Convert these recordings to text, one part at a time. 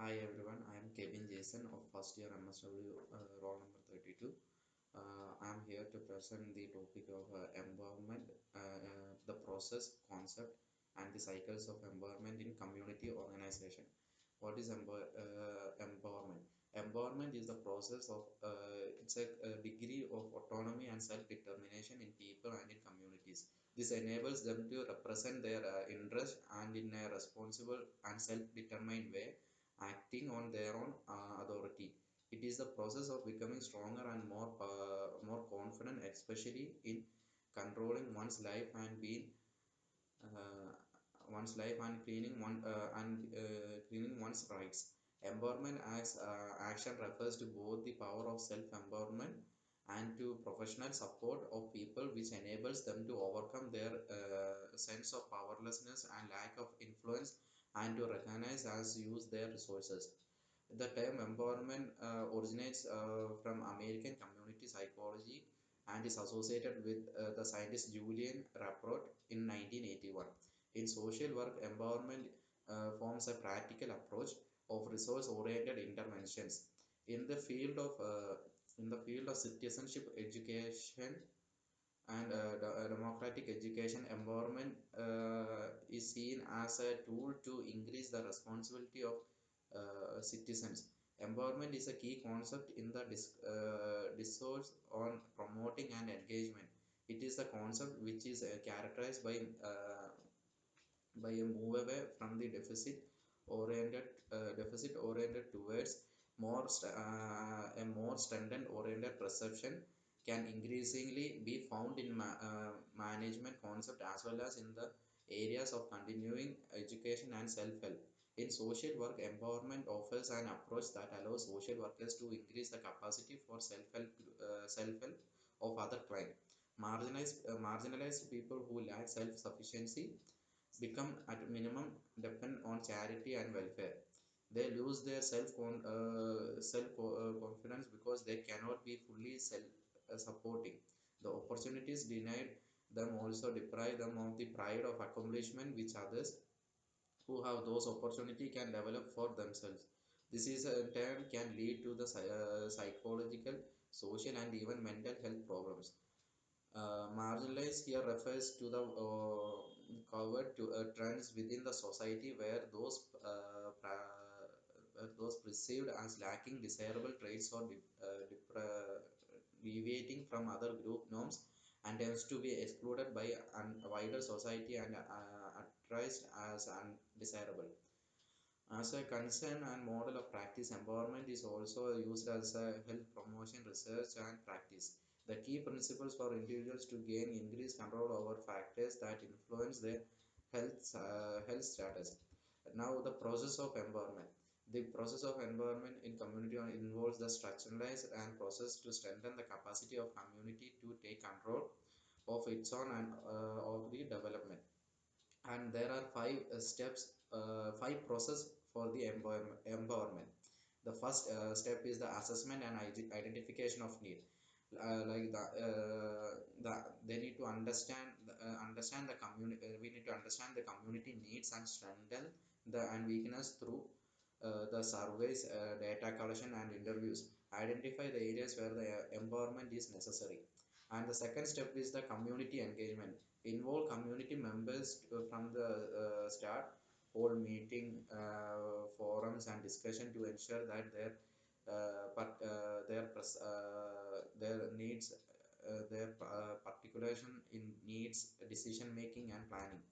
Hi everyone, I am Kevin Jason of first year MSW roll number 32. I am here to present the topic of empowerment, the process, concept, and the cycles of empowerment in community organization. What is empowerment? Empowerment is the process of it's a degree of autonomy and self-determination in people and in communities. This enables them to represent their interest and in a responsible and self-determined way, acting on their own authority. It is the process of becoming stronger and more confident, especially in controlling uh, one's life and cleaning one's rights. Empowerment as action refers to both the power of self-empowerment and to professional support of people, which enables them to overcome their sense of powerlessness and lack of influence and to recognize as use their resources. The term empowerment originates from American community psychology and is associated with the scientist Julian Rapport in 1981. In social work, empowerment forms a practical approach of resource-oriented interventions. In the field of citizenship education and democratic education, empowerment is seen as a tool to increase the responsibility of citizens. Empowerment is a key concept in the discourse on promoting and engagement. It is the concept which is characterized by a move away from the deficit oriented towards a more strengthened oriented perception can increasingly be found in management concept as well as in the areas of continuing education and self-help. In social work, empowerment offers an approach that allows social workers to increase the capacity for self-help of other clients. Marginalized people who lack self-sufficiency become at minimum depend on charity and welfare. They lose their confidence because they cannot be fully self supporting. The opportunities denied them also deprive them of the pride of accomplishment which others who have those opportunity can develop for themselves. This is in turn can lead to the psychological, social, and even mental health problems. Marginalized here refers to the covered to trends within the society where those perceived as lacking desirable traits or deviating from other group norms and tends to be excluded by a wider society and addressed as undesirable. As a concern and model of practice, empowerment is also used as a health promotion research and practice. The key principles for individuals to gain increased control over factors that influence their health status. Now, the process of empowerment. The process of empowerment in community involves the structuralized and process to strengthen the capacity of community to take control of its own and of the development. And there are five process for the empowerment. The first step is the assessment and identification of need. Like they need to understand the community. We need to understand the community needs and strengthen the and weakness through the surveys, data collection, and interviews. Identify the areas where the empowerment is necessary. And the second step is the community engagement. Involve community members from the start. Hold meeting, forums, and discussion to ensure that their needs, their particulation in needs, decision making, and planning.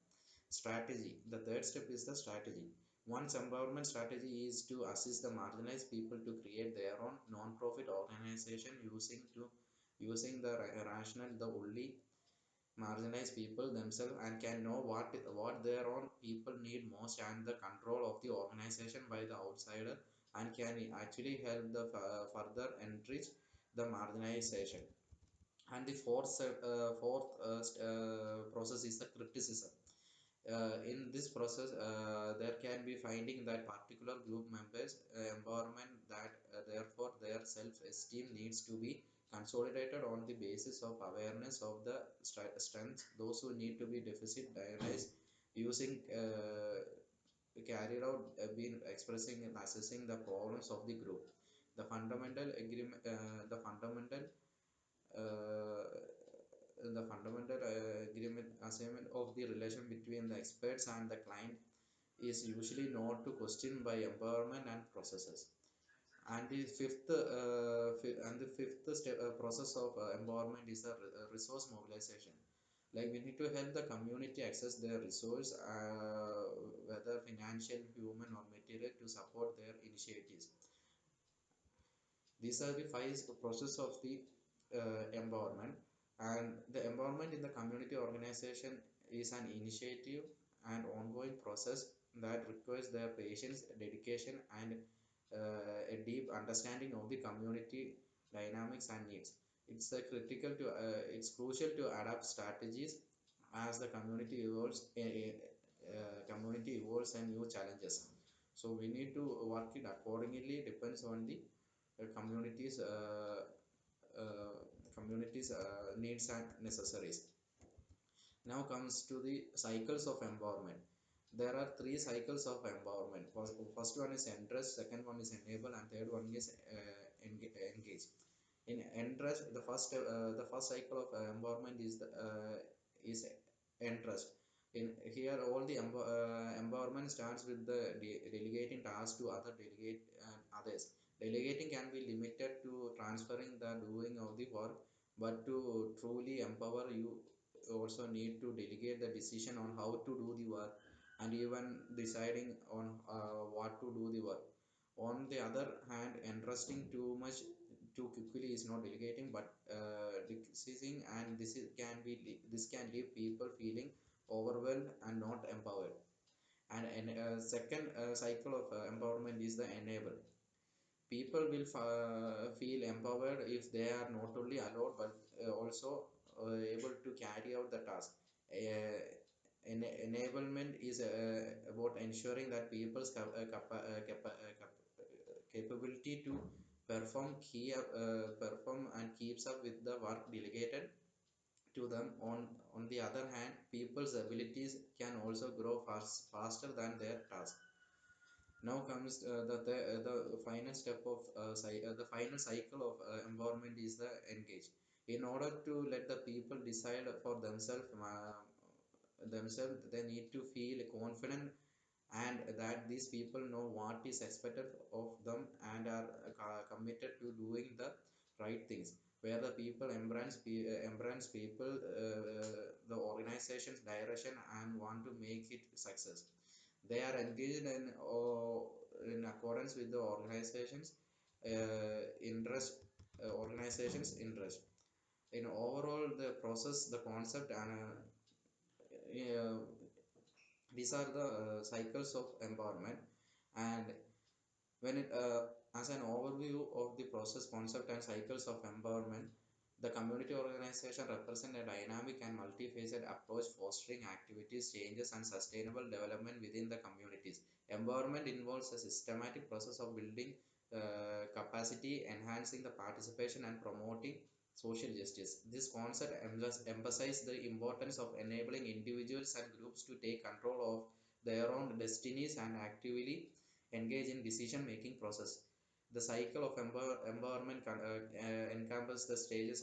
Strategy. The third step is the strategy. One's empowerment strategy is to assist the marginalized people to create their own non-profit organization using the rationale the only marginalized people themselves and can know what their own people need most and the control of the organization by the outsider and can actually help the further enrich the marginalization. And the fourth process is the criticism. In this process, there can be finding that particular group members empowerment that therefore their self-esteem needs to be consolidated on the basis of awareness of the strengths those who need to be deficit diagnosed using carried out been expressing and assessing the problems of the group. The fundamental agreement, uh, the fundamental agreement assignment of the relation between the experts and the client is usually not to question by empowerment and processes. And the fifth step process of empowerment is the resource mobilization. Like we need to help the community access their resource, whether financial, human, or material, to support their initiatives. These are the five process of the empowerment. And the empowerment in the community organization is an initiative and ongoing process that requires their patience, dedication, and a deep understanding of the community dynamics and needs. It's crucial to adapt strategies as the community evolves and new challenges. So we need to work it accordingly. Depends on the uh, communities uh, uh, needs and necessaries. Now comes to the cycles of empowerment. There are three cycles of empowerment. First one is interest, second one is enable, and third one is engage. In interest, the first cycle of empowerment is interest. In here, all the empowerment starts with the delegating tasks to other delegate others. Delegating can be limited to transferring the doing of the work, but to truly empower, you also need to delegate the decision on how to do the work, and even deciding on what to do the work. On the other hand, entrusting too much too quickly is not delegating but decreasing, and this can leave people feeling overwhelmed and not empowered. And second cycle of empowerment is the enable. People will feel empowered if they are not only allowed but also able to carry out the task. Enablement is about ensuring that people's capability to perform and keeps up with the work delegated to them. On the other hand, people's abilities can also grow faster than their task. Now comes the final step of the final cycle of environment is the engage. In order to let the people decide for themselves, they need to feel confident and that these people know what is expected of them and are committed to doing the right things. Where the people embrace people, the organization's direction, and want to make it success. They are engaged in accordance with the organization's interest. In overall the process, the concept, and uh, these are the cycles of empowerment. And when it as an overview of the process, concept, and cycles of empowerment, the community organization represent a dynamic and multifaceted approach fostering activities, changes, and sustainable development within the communities. Empowerment involves a systematic process of building capacity, enhancing the participation, and promoting social justice. This concept emphasizes the importance of enabling individuals and groups to take control of their own destinies and actively engage in decision making process. The cycle of empowerment encompasses the stages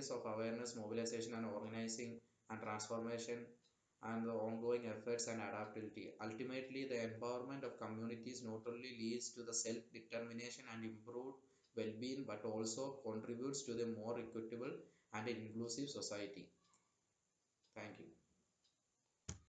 of awareness, mobilization, and organizing, and transformation, and the ongoing efforts and adaptability. Ultimately, the empowerment of communities not only leads to the self-determination and improved well-being, but also contributes to the more equitable and inclusive society. Thank you.